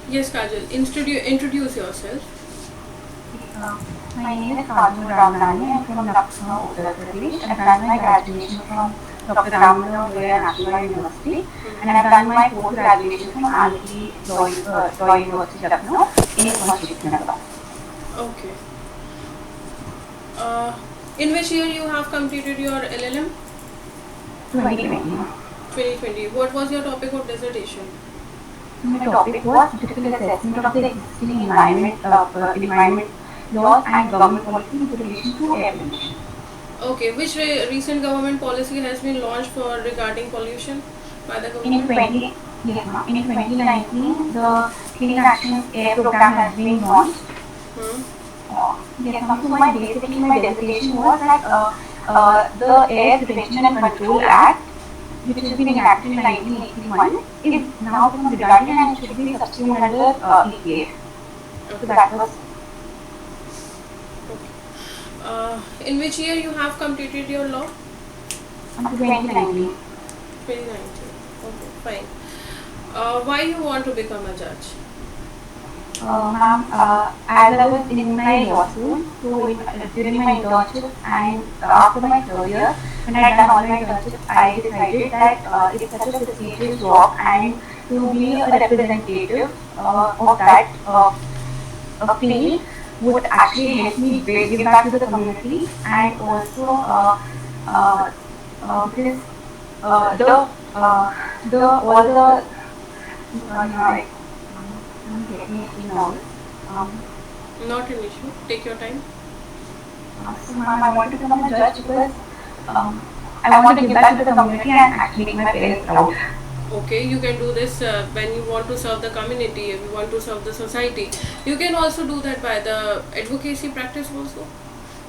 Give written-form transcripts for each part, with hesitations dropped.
Yes, Kajal. Introduce yourself. My name is Kajal Ramnani. I'm from Lucknow, Uttar Pradesh. I've done my graduation from Dr. Ramnath National University, and I've done my post-graduation from Amity Law University, Lucknow, in Constitutional Law. Okay. Uh, in which year you have completed your LLM? 2020. 2020. What was your topic of dissertation? My topic was critical assessment of the existing environment laws and government policy in relation to air pollution. Okay. Which recent government policy has been launched for regarding pollution by the In government? 20, yes, ma'am. In 2019, the Clean Action Air Program has been launched. Hmm. Yes, ma'am. So basically my dissertation was that the Air Prevention and Control Act, which has been enacted in 1981, is now become redundant and should be subsumed under EPA. So that was In which year you have completed your law? 2019. 2019. Okay, fine. Why you want to become a judge? Ma'am, as I was in my law school, so during my internship and after my third year, when I had done all my internships, I decided that it's such a prestigious job and to be a representative of that field would actually help me give back to the community and also because the all the I'm getting it now. Not an issue. Take your time. So ma'am, I want to become a judge because I want to give back to the community and actually make my parents proud. Okay, you can do this when you want to serve the community, if you want to serve the society. You can also do that by the advocacy practice also.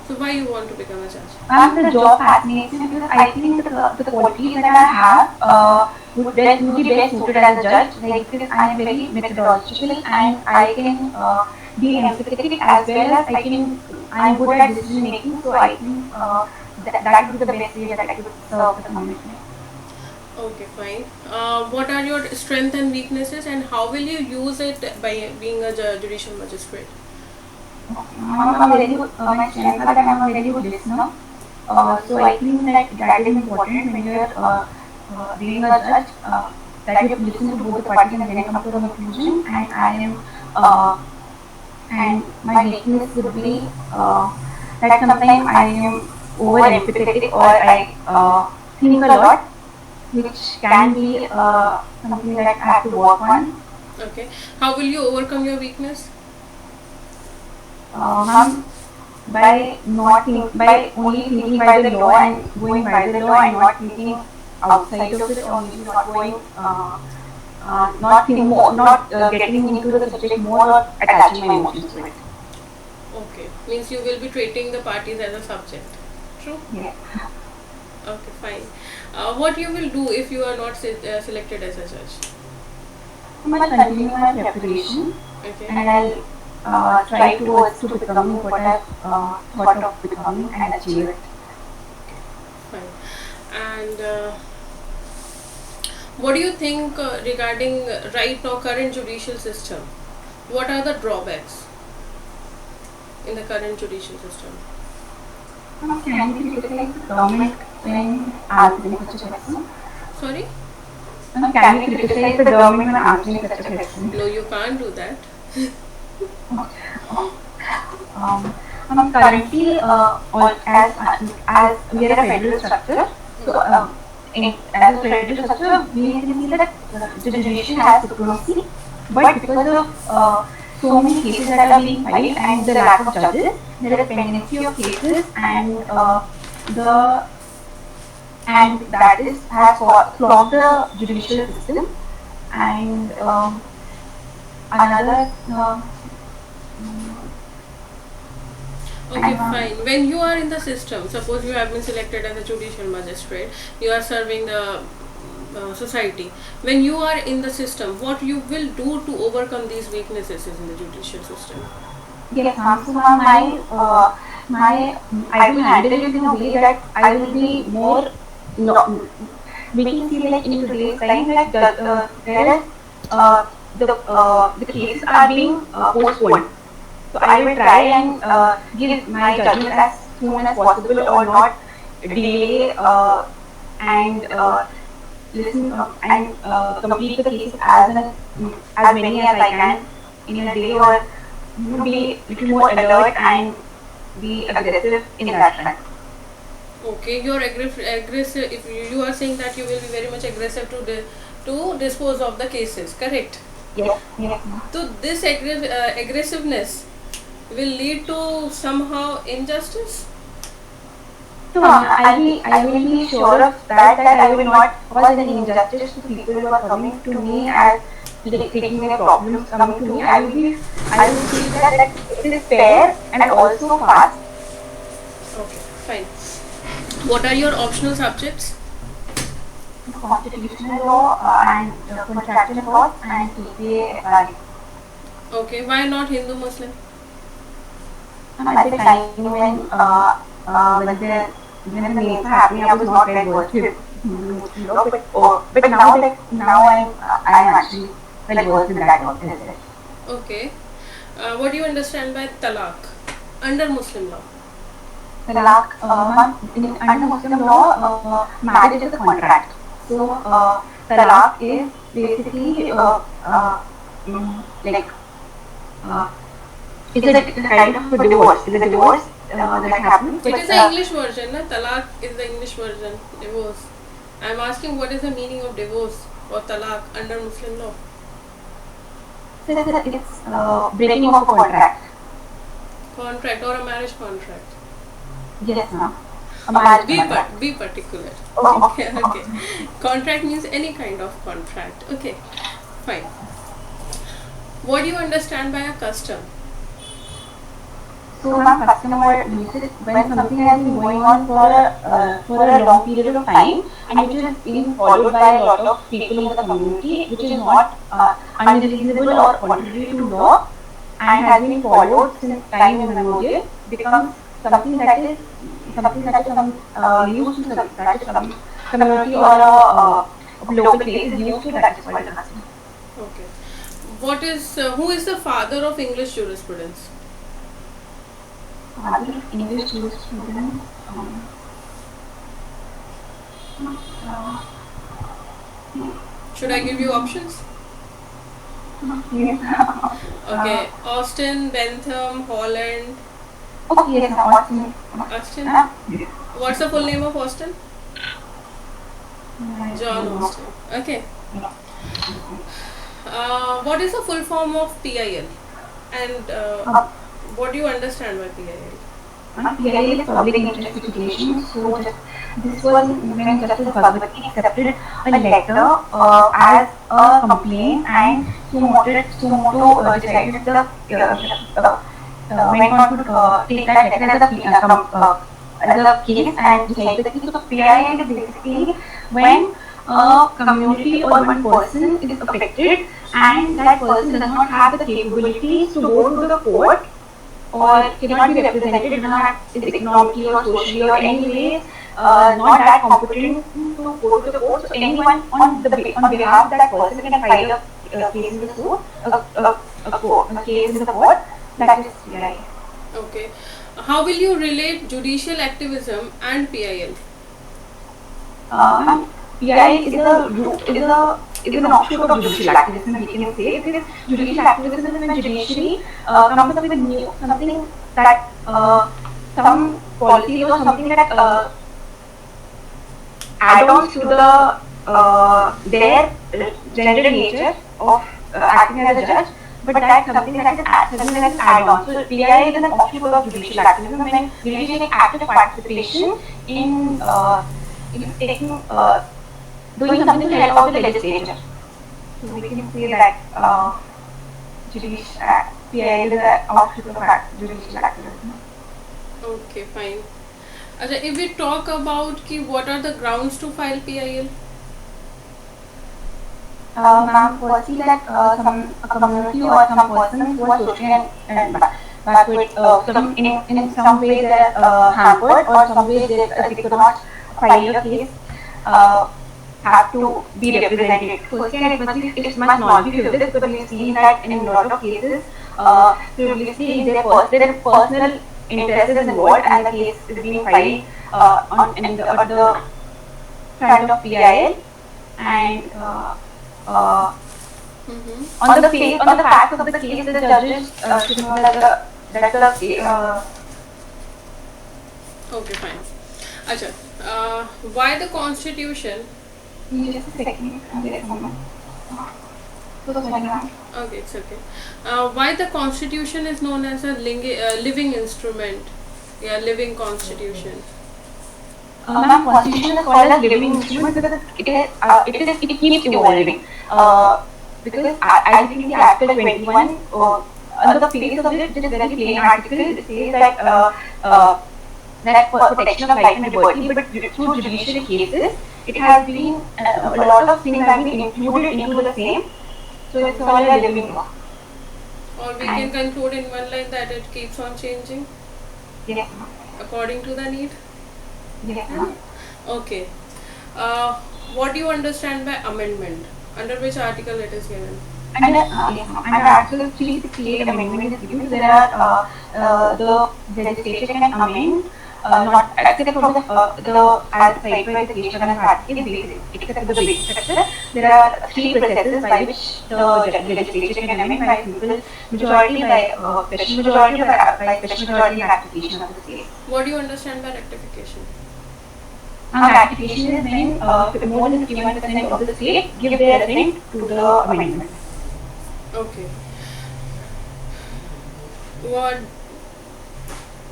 So why you want to become a judge? The job fascinates me because I think the qualities that I have would be best suited as a judge. Like because I am very methodological and I can be empathetic as well as I am good at decision making. So I think that would be the best way that I could serve the community. Okay, fine. What are your strengths and weaknesses, and how will you use it by being a judicial magistrate? I'm a very good, my strength is that I'm a very good listener. So I think that is important when you're being a judge, that you listen to both the parties and then come to a conclusion. And I am, and my weakness would be that sometimes I am over empathetic or I think a lot, which can be something that I have to work on. Okay. How will you overcome your weakness? Ma'am, by only thinking by the law and going by the law and not thinking outside of it or maybe not going, not thinking more, not getting into the subject more or attaching my emotions to it. Okay. Means you will be treating the parties as a subject. True? Yeah. Okay, fine. What you will do if you are not selected as a judge? I'll continue my preparation Okay. and I'll try towards to becoming what I've thought of becoming and achieve it. Fine. And what do you think regarding right now current judicial system? What are the drawbacks in the current judicial system? Can you criticize the government when answering such a question? Sorry? Can you criticize the government when answering such a question? No, you can't do that. Currently, as we are a federal structure, so as a federal structure, we can see that the judiciary has supremacy, but because of so many cases that are being filed and the lack of judges, there is pendency of cases the and that is has clogged the judicial system and another. Okay, fine. When you are in the system, suppose you have been selected as a judicial magistrate, you are serving the society. When you are in the system, what you will do to overcome these weaknesses in the judicial system? Yes, ma'am. So, I will handle it in a way that I will be more. No, we can see like in today's time that there is the cases are being postponed. So I will try and give my judgment as soon as possible, or not delay and listen and complete the cases as many as I can in a day, or be little more alert and be aggressive in that front. Okay, you're aggressive. If you are saying that you will be very much aggressive to dispose of the cases, correct? Yes, yes. So this aggressiveness will lead to somehow injustice. So I will be sure of that I will not cause any injustice to people who are coming to me as taking their problems coming to me. I will see that it is fair and also fast. Okay, fine. What are your optional subjects? Constitutional law and contractual law and TPA. Okay, why not Hindu Muslim? At the time when the names were happening, I was not very versed with Hindu law, but now I am actually well versed in that law as well. Okay. What do you understand by talaq under Muslim law? Talaq, under Muslim law, marriage is a contract. So talaq is basically like it's a kind of a divorce. It's a divorce that happens. It is the English version, na? Talaq is the English version, divorce. I am asking what is the meaning of divorce or talaq under Muslim law? So it's breaking of a contract. Contract or a marriage contract? Yes, ma'am. A marriage contract. Be particular. Oh. Okay, okay. Contract means any kind of contract. Okay, fine. What do you understand by a custom? So, ma'am, customer uses when something has been going on for a long period of time, and which is being followed by a lot of people in the community, which is not unreasonable or contrary to law, and has been followed since time immemorial, becomes something that is used to some community or a local place is used to, that is called a custom. Okay. What is who is the father of English jurisprudence? Father of English jurisprudence. Should I give you options? Yes. Okay, Austin, Bentham, Holland. Oh yes, Austin. Austin. What's the full name of Austin? John Austin. Okay. What is the full form of PIL? And what do you understand by PIL? PIL is public interest litigation. So this was when Justice Bhagwati accepted a letter as a complaint, and Sumoto decided went on to take that letter as a case and decided that so PIL is basically when a community or one person is affected and that person does not have the capabilities to go to the court or cannot be represented, is economically or socially or any way not that competent to go to the court. So anyone on behalf of that person can file a case in the court, a case in the court. That is PIL. Okay. How will you relate judicial activism and PIL? PIL is an offshoot of judicial activism, we can say, because judicial activism is when judiciary comes up with something that some policies or something that add-ons to their general nature of acting as a judge, but that's something that is add-on. So PIL is an offshoot of judicial activism when judiciary takes active participation in taking doing something to help out the legislature. So we can say that PIL is an offshoot of judicial activism. Okay, fine. If we talk about what are the grounds to file PIL? Ma'am, firstly that a community or some persons who are socially and backward, in some ways they are hampered, or some ways they could not file a case, have to be represented. Firstly, it must not be frivolous, because we have seen that in a lot of cases, frivolously, their personal interest is involved, and the case is being filed at the front of PIL, and on the facts of the case, the judges should know that the Okay, fine. Acha, why the constitution? just a second. Okay, it's okay. Why the constitution is known as a living instrument? Yeah, living constitution. Ma'am, constitution is called as living instrument because it keeps evolving. Because I think the Article 21, on the face of it, it is very plain article. It says that for protection of life and liberty, but through judicial cases, it has been a lot of things have been included into the same. So it's called a living law. Or we can conclude in one line that it keeps on changing? Yes. According to the need? Yes. Okay. What do you understand by amendment? Under which article it is given? Under Article 368 amendment is used. There are the legislature can amend not except for the as cited by the case and article basis, except for the basic sector. There are three processes by which the legislature can amend: by simple majority, by special majority, by special majority ratification of the state. What do you understand by rectification? Ratification is when more than 51% of the state give their assent to the amendment. Okay. What?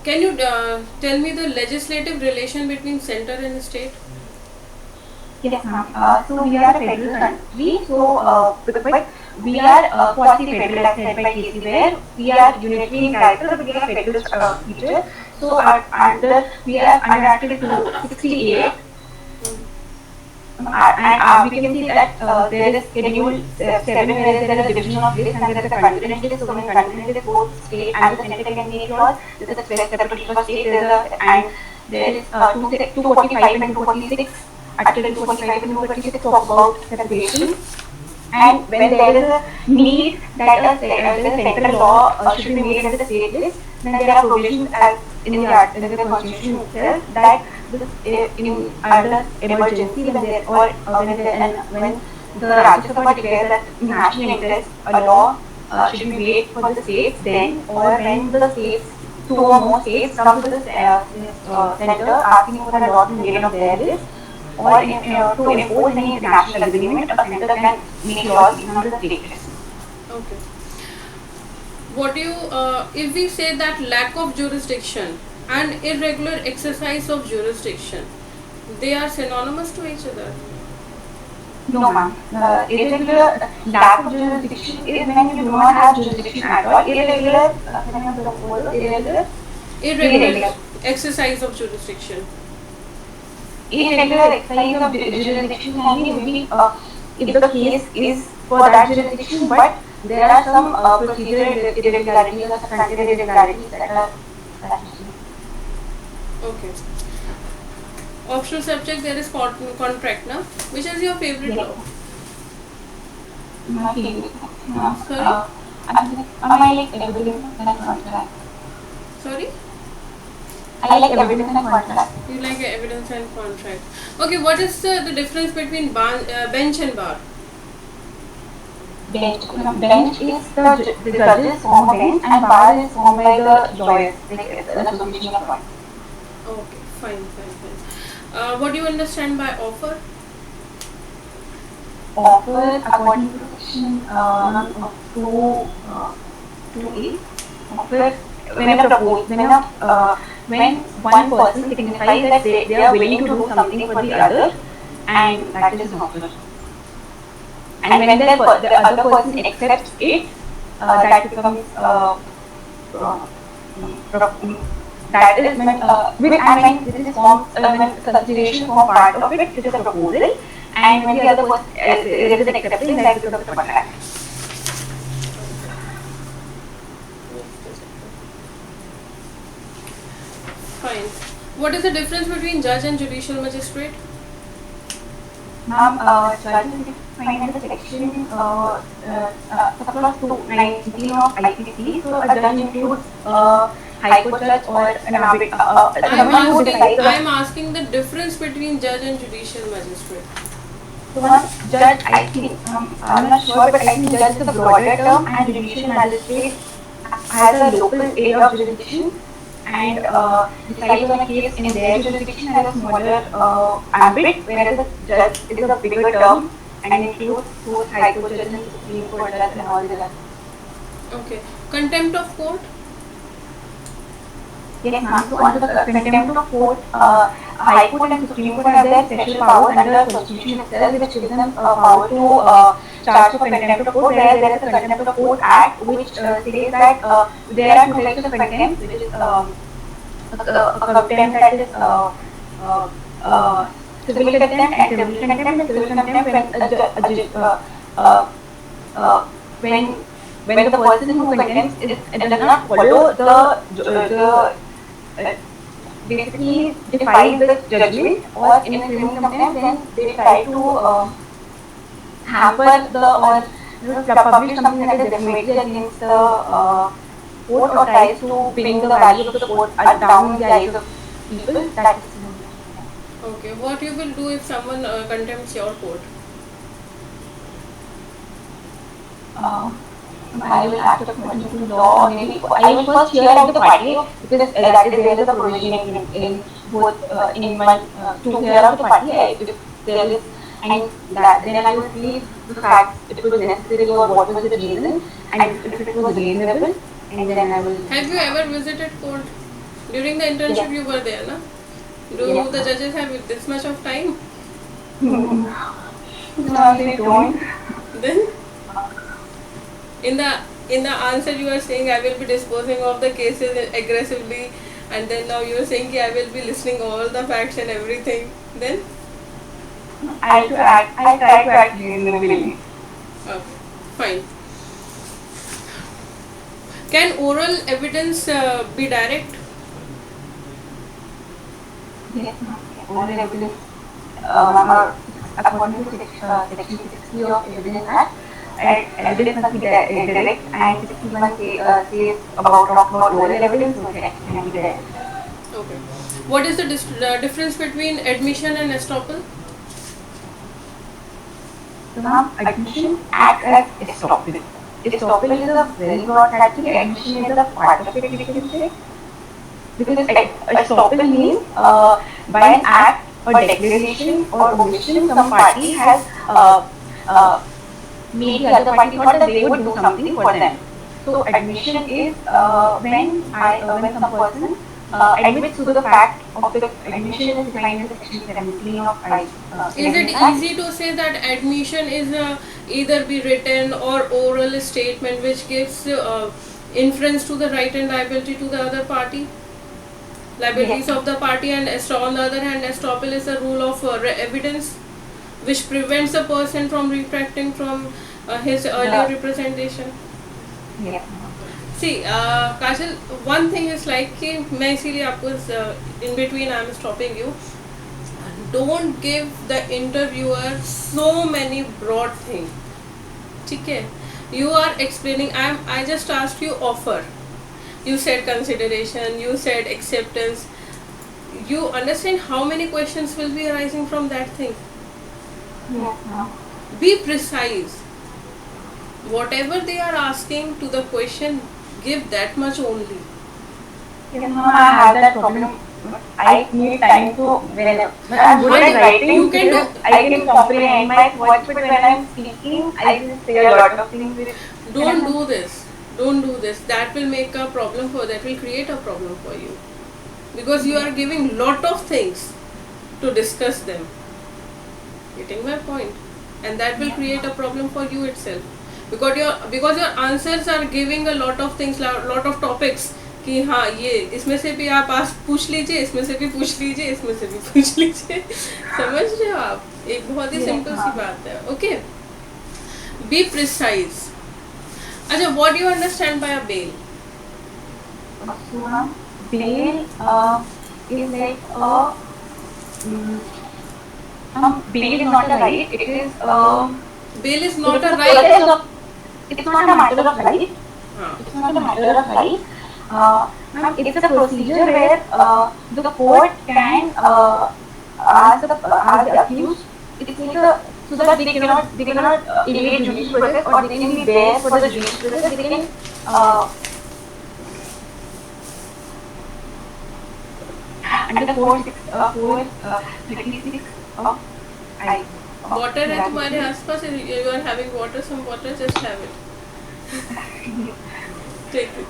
Can you tell me the legislative relation between center and state? Yes, ma'am. So we are a federal country. So but we are quasi-federal, as said by Casey, where we are unitary in character, but we are federal feature. So we are under Article 268. And we can see that there is Schedule 7 where there is a division of this, and there is a concurrent list. So when concurrent list, both state and the center can make laws. This is a separate for state. And there is 245 and 246. Article 245 and 246 talk about separation. And when there is a need that a central law should be made under the state list, then there are provisions as in the constitution itself that under emergency when the Rajya Sabha declares that national interest a law should be made for the states, then or when the states, two or more states come to the center asking for a law to be made of their list, or to impose any international agreement, a center can make laws under the state list. Okay. What do you, if we say that lack of jurisdiction and irregular exercise of jurisdiction, they are synonymous to each other? No, ma'am. Irregular lack of jurisdiction is when you do not have jurisdiction at all. Irregular exercise of jurisdiction. Irregular exercise of jurisdiction can be if the case is for that jurisdiction, but there are some procedural irregularities or substantive irregularities that are. Okay. Optional subject, there is contract, na? Which is your favorite law? My favorite. Sorry? I like evidence and contract. Sorry? I like evidence and contract. You like evidence and contract. Okay, what is the difference between bench and bar? Bench is the judges form a bench, and bar is formed by the lawyers, like the association of lawyers. Okay, fine. What do you understand by offer? Offer, according to section 2A, offer when one person signifies that they are willing to do something for the other, and that is an offer. And when the other person accepts it, that becomes that is when this is formed, when consideration form part of it, this is a proposal, and when the other person there is an acceptance, that becomes a contract. Fine. What is the difference between judge and judicial magistrate? Ma'am, judges find under section across to 19 of IPC. So a judge includes high court judge or an someone who decides I'm asking the difference between judge and judicial magistrate. So one judge, I think, I'm not sure, but I think judge is a broader term, and judicial magistrate has a local area of jurisdiction and decides on a case in their jurisdiction as a smaller ambit, whereas a judge is a bigger term and includes both high court judges and supreme court judges and all the judges. Okay. Contempt of court? Yes, ma'am. So under the contempt of court, High Court and Supreme Court have their special powers under the Constitution itself, which gives them power to charge for contempt of court. Whereas there is a Contempt of Court Act, which says that there are two types of contempt, which is a contempt that is civil contempt and criminal contempt. And civil contempt when the person who contemns does not follow the basically defy the judgment, or in a criminal contempt, then they try to hamper the or publish something that is defamatory against the court, or tries to bring the value of the court down in the eyes of people. That is okay. What you will do if someone contempts your court? I will have to according to law, or maybe I will first hear out the party, because that is there is a provision in both in one to hear out the party. If there is, and that then I will see the facts, it was necessary or what was the reason, and if it was reasonable, and then I will. Have you ever visited court? During the internship you were there, na? Do the judges have this much of time? No, they don't. Then? In the answer you are saying I will be disposing of the cases aggressively, and then now you are saying I will be listening all the facts and everything. Then I try to act reasonably. Okay, fine. Can oral evidence be direct? Yes, oral evidence. According to section 60 of Evidence Act, evidence must be direct, and 61 says talk about oral evidence, so it can be direct. Okay. What is the difference between admission and estoppel? So now, admission acts as estoppel. Estoppel is a very broad category. Admission is a part of it, we can say. Because estoppel means by an act or declaration or omission, some party has made the other party thought that they would do something for them. So admission is when some person admits to the fact of the admission is defined in section 17 of Is it easy to say that admission is either be written or oral statement which gives inference to the right and liability to the other party? Liabilities of the party, and on the other hand, estoppel is a rule of evidence which prevents a person from retracting from his earlier representation. Yeah. See, Kajal, one thing is like कि मैं इसीलिए आपको in between I am stopping you. Don't give the interviewer so many broad things. ठीक है? You are explaining. I just asked you offer. You said consideration. You said acceptance. You understand how many questions will be arising from that thing? Yeah. Be precise. Whatever they are asking to the question, give that much only. Yes, no, I have that problem. I need time to whenever. But I'm good at writing. You can do. I can comprehend my thoughts, but when I'm speaking, I just say a lot of things. Don't do this. Don't do this. That will make a problem that will create a problem for you. Because you are giving lot of things to discuss them. Getting my point? And that will create a problem for you itself. Because your answers are giving a lot of things, lot of topics. कि हाँ ये इसमें से भी आप पूछ लीजिए, इसमें से भी पूछ लीजिए, इसमें से भी पूछ लीजिए. समझ रहे हो आप? एक बहुत ही सिंपल सी बात है. Okay? Be precise. अच्छा, what do you understand by a bail? Bail is like Bail is not a right. It is Bail is it not is a a right. process of. It's not a matter of right. Huh. It's not a matter of right. It's a procedure where the court can ask the accused. It's like a so that they cannot evade judicial process, or they can be there for the judicial process. They can uh, under 436 of I. Water है तुम्हारे आसपास? You are having water, some water, just have it. Take it.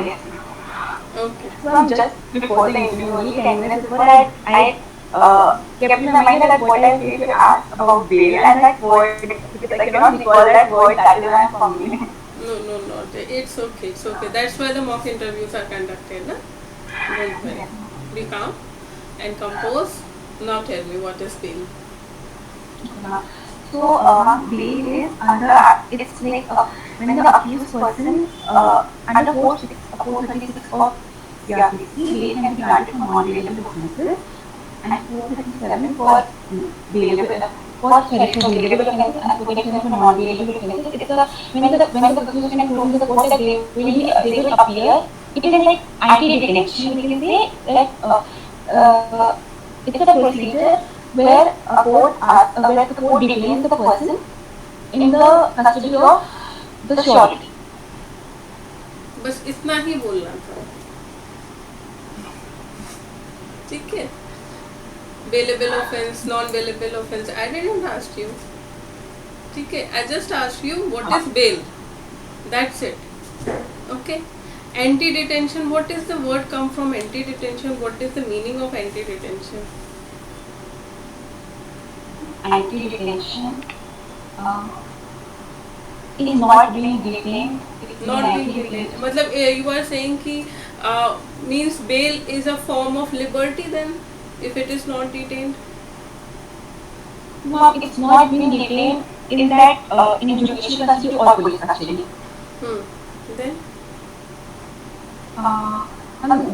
Yes. Okay. So just before the interview, only 10 minutes before, I kept in my mind that what I feel to ask about bail, and that word, because I cannot recall that word, that is why I'm fumbling. No, not. It's okay. It's okay. That's why the mock interviews are conducted, na? Don't worry. Be calm and compose. Now tell me, what is bail? So, bail is it's like when the accused person under 436 of CRPC, bail can be granted for non-bailable offences, and 437 for bailable, for bailable offences, and 437 for non-bailable offences. It's when the accused can prove to the court that they will appear. It is like anti-detention. We can say that it's a procedure where the court detains the person in the custody of the surety. बस इतना ही बोलना था, ठीक है? Bailable offense, non-bailable offense. I didn't ask you, ठीक है? I just asked you what is bail. That's it. Okay. Anti-detention. What is the word come from? Anti-detention. What is the meaning of anti-detention? Anti-detention is not being detained. Not being detained. मतलब you are saying कि means bail is a form of liberty then, if it is not detained? No, it's not being detained in that in judicial custody or police custody. Then?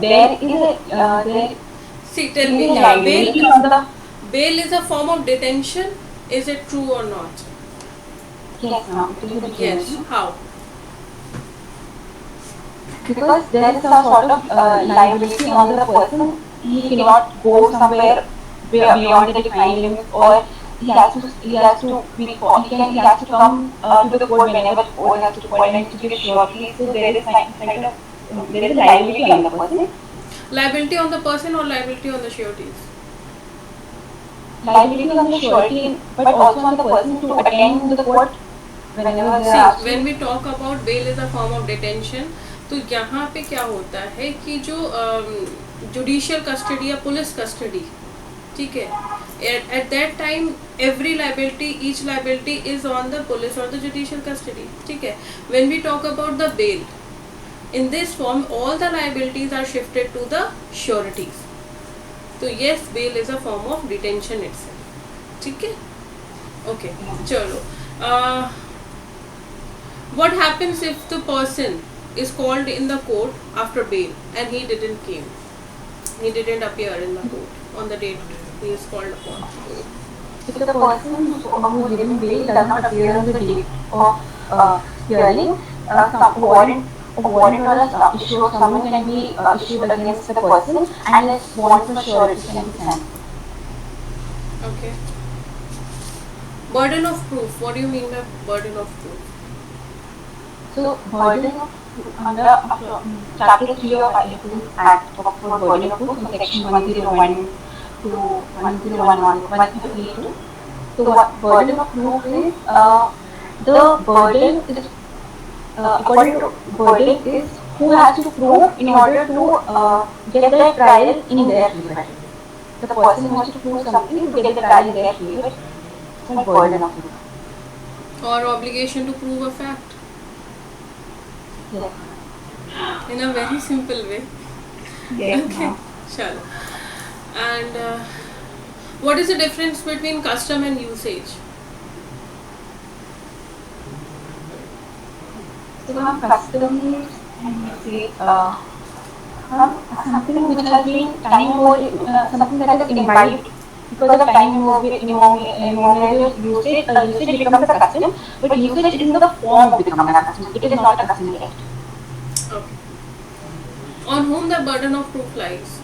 There is a there. See, tell me, bail is a form of detention. Is it true or not? Yes, ma'am. It is a detention. Yes. How? Because there is some sort of liability on the person. He cannot go somewhere beyond the defined limits, or he has to come to the court whenever the court has to call and to give surety. So there is there is a liability on the person. Liability on the person or liability on the sureties? Liability on the surety, but also on the person to attend the court whenever they are. When we talk about bail is a form of detention, तो यहाँ पे क्या होता है कि जो judicial custody या police custody, ठीक है, at that time every liability, each liability is on the police or the judicial custody, ठीक है. When we talk about the bail, in this form all the liabilities are shifted to the sureties. So yes, bail is a form of detention itself, ठीक है. Okay, चलो. What happens if the person is called in the court after bail and he didn't appear in the court on the date he is called upon? If the person who given bail does not appear on the date of hearing, a warrant or a issue of summons can be issued against the person, and a warrant for surety can be sent. Okay. Burden of proof. What do you mean by burden of proof? So, burden of proof under Chapter 3 of IPC Act for burden of proof in Section 101 to 152. So, what burden of proof is? The burden is according to burden is who has to prove in order to get the trial in their favor. The person who has to prove something to get the trial in their favor. So, burden of proof. Or obligation to prove a fact. Yes. in a very simple way. Yes, Okay, ma'am. sure. And what is the difference between custom and usage? So ma'am, customs and say ma'am, something which has been time something that is imbibed because of time immobilized usage becomes a custom, but usage is in the form of becoming a custom. It is not a custom yet. Okay. On whom the burden of proof lies?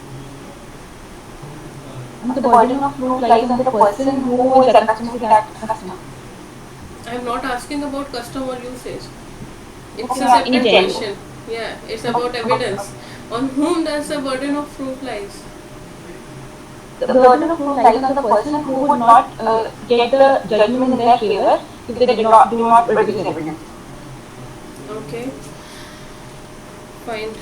And the burden of proof lies on the person who is accustomed to that custom. I am not asking about custom or usage. It's Okay, a ma'am, in separate general. question. Yeah, it's about evidence. On whom does the burden of proof lies? The burden of proof lies on the person who would not get the judgment in their favor if they do not produce evidence. Okay, fine.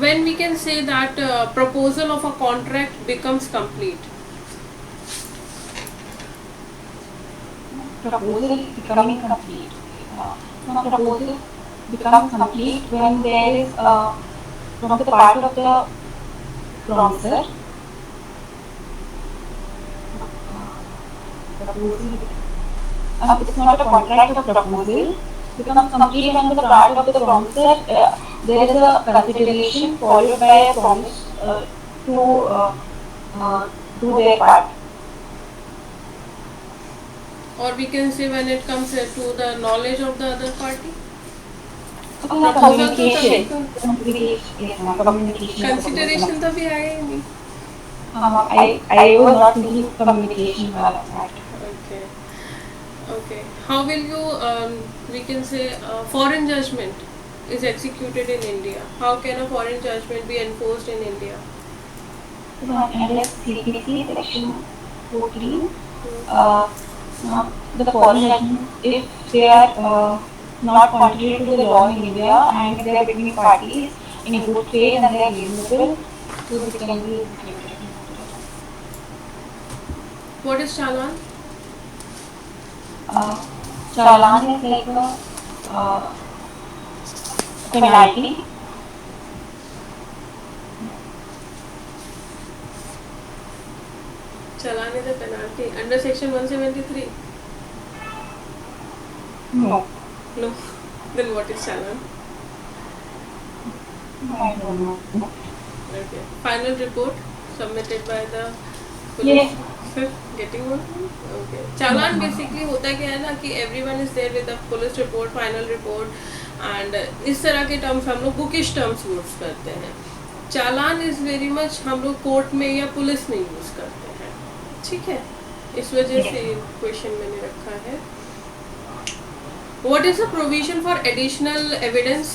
When we can say that proposal of a contract becomes complete? Proposal becoming complete. Proposal becomes complete when there is from the part of the promiser. Proposal. It's not a contract of proposal. Becomes complete when the part of the promiser there is a consideration followed by a promise to do their part. Or we can say when it comes to the knowledge of the other party? Okay, proposal तो तभी communication. तो Yes, ma'am. Communication is the proposal. Consideration तभी आया ही नहीं. I was not thinking communication about that. Okay. Okay. How will you we can say foreign judgment is executed in India? How can a foreign judgment be enforced in India? Under CPC section 14, uh, the foreign judgments, if they are not contrary to the law in India and they are between parties in good faith and they are reasonable, so they can be executed. What is challan? Challan is like a penalty. Challan is a penalty under section 173. No. No. Then what is challan? I don't know. Okay. Final report submitted by the Yes. police. Getting one? Okay. Challan basically होता क्या है ना कि everyone is there with the police report, final report, and इस तरह के terms हम लोग bookish terms use करते हैं. चालान इज वेरी मच हम लोग कोर्ट में या पुलिस में यूज करते हैं. ठीक है, इस वजह से क्वेश्चन मैंने रखा है. What is the provision for additional evidence?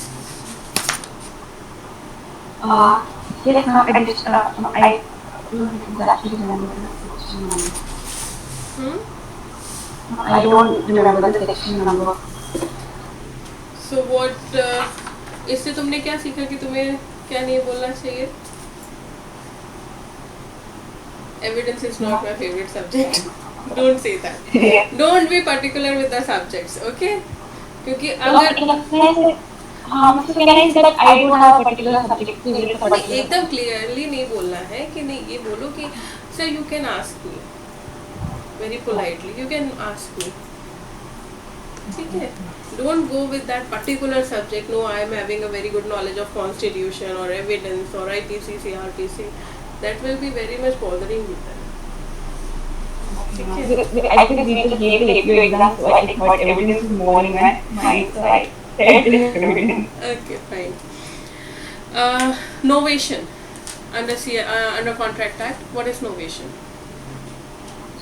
Yes, ma'am. I don't exactly remember the section number. I don't remember the section number. So what इससे तुमने क्या सीखा कि तुम्हें क्या नहीं बोलना चाहिए? Evidence is not my favorite subject. Don't say that. Don't be particular with the subjects, okay? क्योंकि अगर I don't have a particular subject to read for particular. एकदम क्लियरली नहीं बोलना है कि नहीं, ये बोलो कि sir you can ask me very politely, you can ask me. ठीक है, don't go with that particular subject. No, I am having a very good knowledge of constitution or evidence or IPC, CRPC. That will be very much bothering you then. I think we just gave the APO exam, so I thought evidence is more in my mind, so I said this evidence. Okay, fine. Novation under Contract Act. What is novation?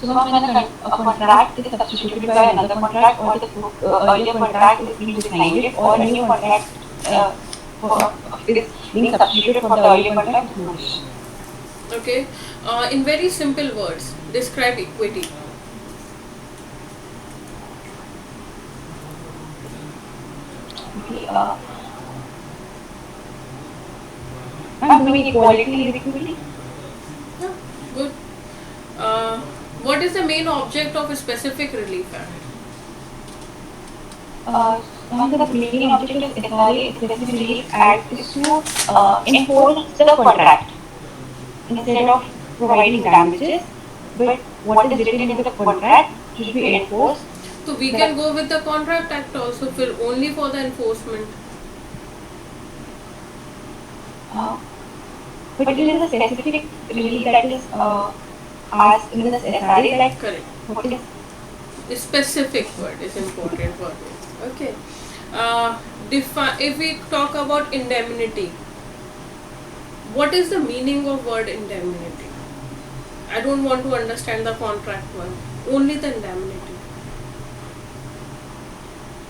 So when a contract is substituted by another contract, or the earlier contract is being decided, or a new contract is being substituted for the earlier contract, is novation. Okay. In very simple words, describe equity. Okay. I'm doing equality with equity. Yeah, good. What is the main object of a specific relief act? The main object of SRA, Excessive Relief Act, is to enforce the contract instead of providing damages. But what is written in the contract should be enforced. So we can go with the contract act also for only for the enforcement. But it is a specific relief that is asked in the SRA. Like, correct. What is The specific word is important for me. Okay. If we talk about indemnity, what is the meaning of word indemnity? I don't want to understand the contract one. Only the indemnity.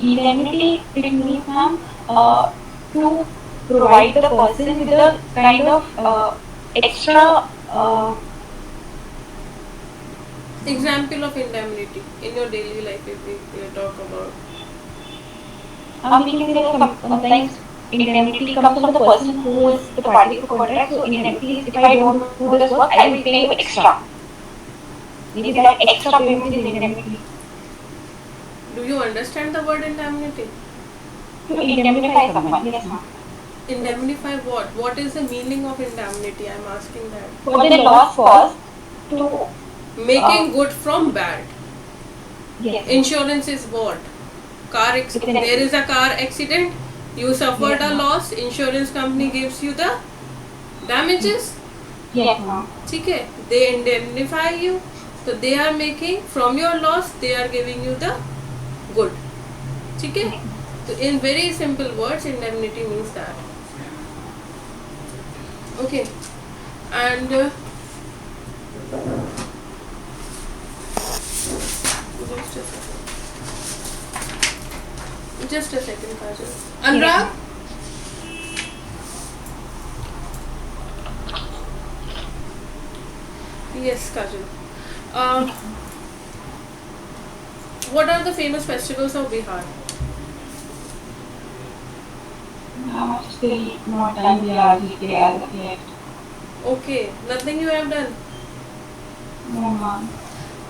indemnity? It means, ma'am, to provide the person with a kind of extra. Example of indemnity in your daily life, if we talk about. We can say that sometimes indemnity comes from the person who is the party to contract. So indemnity is, if I don't do this work, I will pay you extra. Maybe that extra payment is indemnity. Do you understand the word indemnity? To indemnify someone, yes, ma'am. Indemnify what? What is the meaning of indemnity? I am asking that. For the loss caused to Making good from bad. yes. Insurance is what? There is a car accident, you suffered Yes, a ma'am. loss, insurance company gives you the damages. Yes, ma'am. ठीक है, they indemnify you, so they are making from your loss, they are giving you the good. ठीक है, so in very simple words, indemnity means that. Okay, and just a second, Kajal. Anurag? Yes, Kajal. What are the famous festivals of Bihar? Still not done BIHAR JudiciARY yet. Okay, nothing you have done. No, ma'am.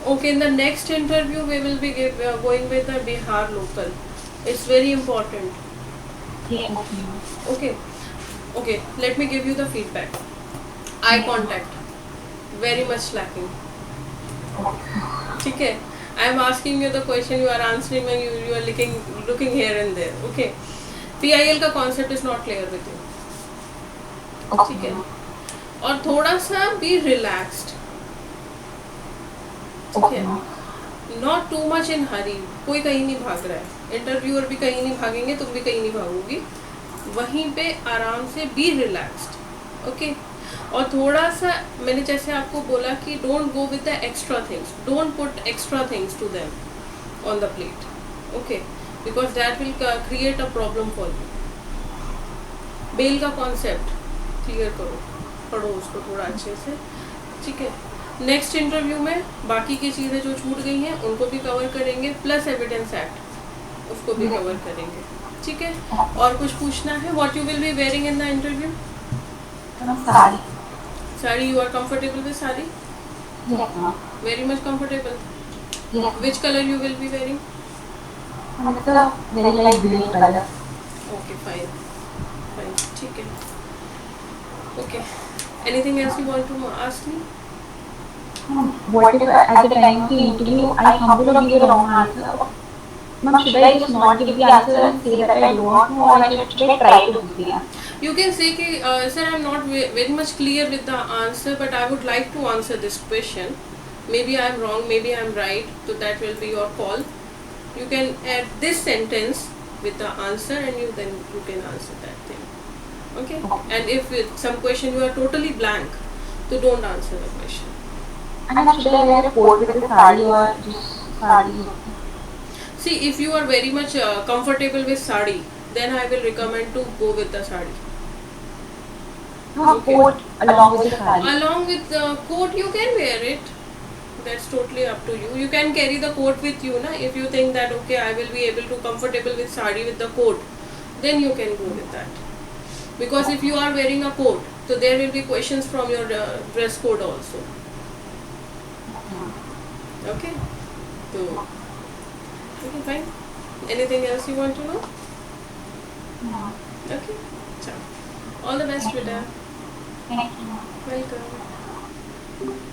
Okay, in the next interview we will be going with the Bihar local. It's very important. Yes, okay, ma'am. Okay, okay. Let me give you the feedback. Eye contact, very much lacking. ठीक है. I am asking you the question, you are answering when you are looking here and there. Okay. PIL का concept is not clear with you. ठीक है. और थोड़ा सा be relaxed. ठीक है. Not too much in hurry. कोई कहीं नहीं भाग रहा है. इंटरव्यूअर भी कहीं नहीं भागेंगे, तुम भी कहीं नहीं भागोगी. वहीं पे आराम से be relaxed. Okay. और थोड़ा सा मैंने जैसे आपको बोला कि don't go with the extra things, don't put extra things to them on the plate. Okay, because that will create a problem for you. Bell का कॉन्सेप्ट क्लियर करो, पढ़ो उसको थोड़ा अच्छे से. ठीक है. नेक्स्ट इंटरव्यू में बाकी की चीज़ें जो छूट गई हैं उनको भी कवर करेंगे, प्लस एविडेंस एक्ट उसको भी कवर करेंगे. ठीक है. और कुछ पूछना है? What you will be wearing in the interview? Sorry. Sari, you are comfortable with sari? Yes, ma'am. Very much comfortable. Yes. Which color you will be wearing? It's a very light green color. Okay, fine. Fine. ठीक है. Okay. Anything else you want to ask me? What if at the time of the interview I stumble or give a wrong answer? Ma'am, should I just not give the answer and say that I do not know, or should I try to give the answer? You can say कि sir, I am not very much clear with the answer, but I would like to answer this question. Maybe I am wrong, maybe I am right. So that will be your call. You can add this sentence with the answer, and then you can answer that thing. Okay. And if with some question you are totally blank, so don't answer the question. And should I wear a coat with the sari or just sari? See, if you are very much comfortable with sari, then I will recommend to go with the sari. Okay. Coat along with the sari. Along with the coat, you can wear it. That's totally up to you. You can carry the coat with you, na? If you think that okay, I will be able to comfortable with sari with the coat, then you can go with that. Because if you are wearing a coat, so there will be questions from your dress code also. Okay. So, okay, fine. Anything else you want to know? No. Okay. So, all the best, Thank you. Vida. Thank you. Welcome.